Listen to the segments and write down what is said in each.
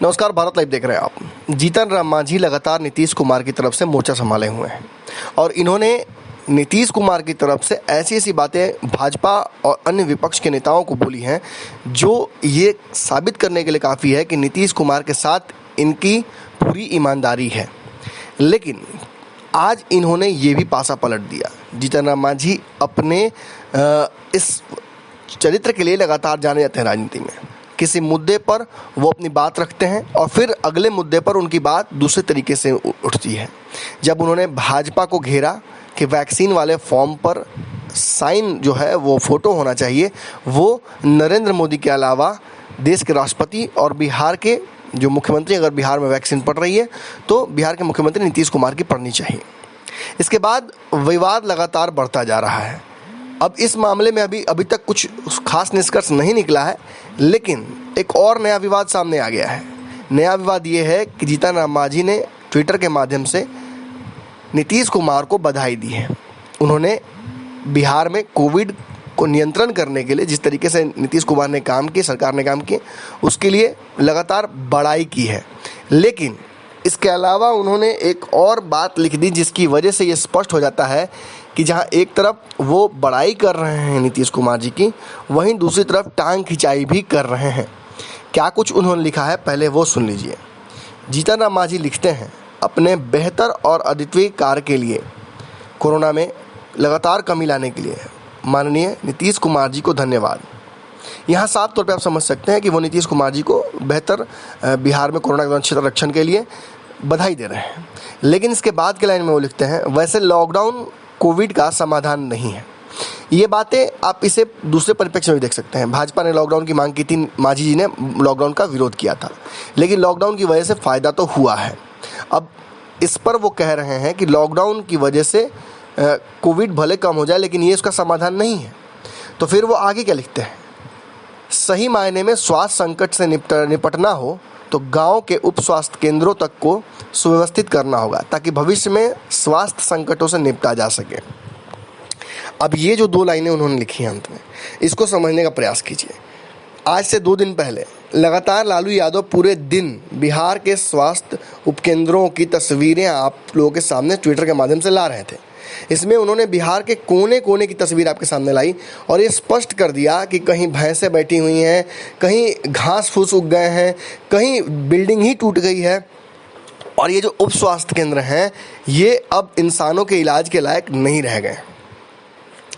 नमस्कार, भारत लाइव देख रहे हैं आप। जीतन राम मांझी लगातार नीतीश कुमार की तरफ से मोर्चा संभाले हुए हैं और इन्होंने नीतीश कुमार की तरफ से ऐसी ऐसी बातें भाजपा और अन्य विपक्ष के नेताओं को बोली हैं जो ये साबित करने के लिए काफ़ी है कि नीतीश कुमार के साथ इनकी पूरी ईमानदारी है। लेकिन आज इन्होंने ये भी पासा पलट दिया। जीतन राम मांझी अपने इस चरित्र के लिए लगातार जाने जाते हैं राजनीति में। किसी मुद्दे पर वो अपनी बात रखते हैं और फिर अगले मुद्दे पर उनकी बात दूसरे तरीके से उठती है। जब उन्होंने भाजपा को घेरा कि वैक्सीन वाले फॉर्म पर साइन जो है वो फ़ोटो होना चाहिए, वो नरेंद्र मोदी के अलावा देश के राष्ट्रपति और बिहार के जो मुख्यमंत्री, अगर बिहार में वैक्सीन पड़ रही है तो बिहार के मुख्यमंत्री नीतीश कुमार की पड़नी चाहिए। इसके बाद विवाद लगातार बढ़ता जा रहा है। अब इस मामले में अभी तक कुछ खास निष्कर्ष नहीं निकला है, लेकिन एक और नया विवाद सामने आ गया है। नया विवाद ये है कि जीतन राम मांझी ने ट्विटर के माध्यम से नीतीश कुमार को बधाई दी है। उन्होंने बिहार में कोविड को नियंत्रण करने के लिए जिस तरीके से नीतीश कुमार ने काम किए, सरकार ने काम किए, उसके लिए लगातार बड़ाई की है। लेकिन इसके अलावा उन्होंने एक और बात लिख दी जिसकी वजह से ये स्पष्ट हो जाता है कि जहां एक तरफ वो बड़ाई कर रहे हैं नीतीश कुमार जी की, वहीं दूसरी तरफ टांग खिंचाई भी कर रहे हैं। क्या कुछ उन्होंने लिखा है, पहले वो सुन लीजिए। जीतन राम मांझी लिखते हैं, अपने बेहतर और अद्वितीय कार्य के लिए कोरोना में लगातार कमी लाने के लिए माननीय नीतीश कुमार जी को धन्यवाद। यहाँ साफ तौर पे आप समझ सकते हैं कि वो नीतीश कुमार जी को बेहतर बिहार में कोरोना के क्षेत्र रक्षण के लिए बधाई दे रहे हैं। लेकिन इसके बाद के लाइन में वो लिखते हैं, वैसे लॉकडाउन कोविड का समाधान नहीं है। ये बातें आप इसे दूसरे परिप्रेक्ष्य में भी देख सकते हैं। भाजपा ने लॉकडाउन की मांग की थी, मांझी जी ने लॉकडाउन का विरोध किया था, लेकिन लॉकडाउन की वजह से फ़ायदा तो हुआ है। अब इस पर वो कह रहे हैं कि लॉकडाउन की वजह से कोविड भले कम हो जाए, लेकिन ये उसका समाधान नहीं है। तो फिर वो आगे क्या लिखते हैं, सही मायने में स्वास्थ्य संकट से निपटना हो तो गांव के उप स्वास्थ्य केंद्रों तक को सुव्यवस्थित करना होगा ताकि भविष्य में स्वास्थ्य संकटों से निपटा जा सके। अब ये जो दो लाइनें उन्होंने लिखी हैं अंत में, इसको समझने का प्रयास कीजिए। आज से 2 दिन पहले लगातार लालू यादव पूरे दिन बिहार के स्वास्थ्य उपकेंद्रों की तस्वीरें आप लोगों के सामने ट्विटर के माध्यम से ला रहे थे। इसमें उन्होंने बिहार के कोने कोने की तस्वीर आपके सामने लाई और ये स्पष्ट कर दिया कि कहीं भैंसें बैठी हुई हैं, कहीं घास फूस उग गए हैं, कहीं बिल्डिंग ही टूट गई है और ये जो उप स्वास्थ्य केंद्र हैं ये अब इंसानों के इलाज के लायक नहीं रह गए।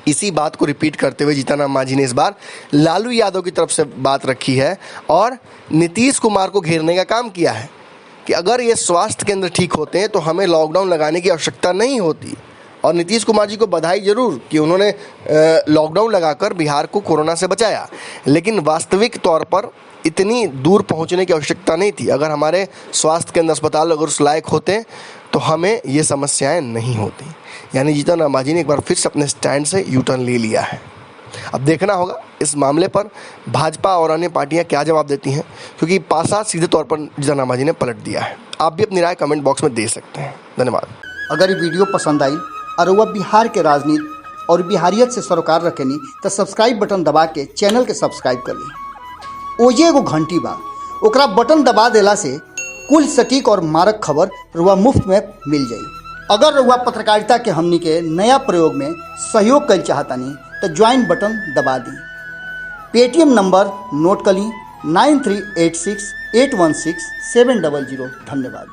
इसी बात को रिपीट करते हुए जीतन राम मांझी ने इस बार लालू यादव की तरफ से बात रखी है और नीतीश कुमार को घेरने का काम किया है कि अगर ये स्वास्थ्य केंद्र ठीक होते हैं तो हमें लॉकडाउन लगाने की आवश्यकता नहीं होती। और नीतीश कुमार जी को बधाई जरूर कि उन्होंने लॉकडाउन लगाकर बिहार को कोरोना से बचाया, लेकिन वास्तविक तौर पर इतनी दूर पहुंचने की आवश्यकता नहीं थी। अगर हमारे स्वास्थ्य केंद्र अस्पताल अगर उस लायक होते तो हमें ये समस्याएं नहीं होती। यानी जीतन राम मांझी ने एक बार फिर से अपने स्टैंड से यू टर्न ले लिया है। अब देखना होगा इस मामले पर भाजपा और अन्य पार्टियां क्या जवाब देती हैं, क्योंकि पासा सीधे तौर पर जीतन राम मांझी ने पलट दिया है। आप भी अपनी राय कमेंट बॉक्स में दे सकते हैं। धन्यवाद। अगर ये वीडियो पसंद आई और वह बिहार के राजनीति और बिहारियत से सरोकार रखेनी तो सब्सक्राइब बटन दबा के चैनल के सब्सक्राइब कर ली। ओजे एगो घंटी बा, ओकरा बटन दबा देला से कुल सटीक और मारक खबर रुआ मुफ्त में मिल जाई। अगर रुआ पत्रकारिता के हमनी के नया प्रयोग में सहयोग कर चाहतानी तो ज्वाइन बटन दबा दी। पेटीएम नंबर नोट कर ली 9386816700। धन्यवाद।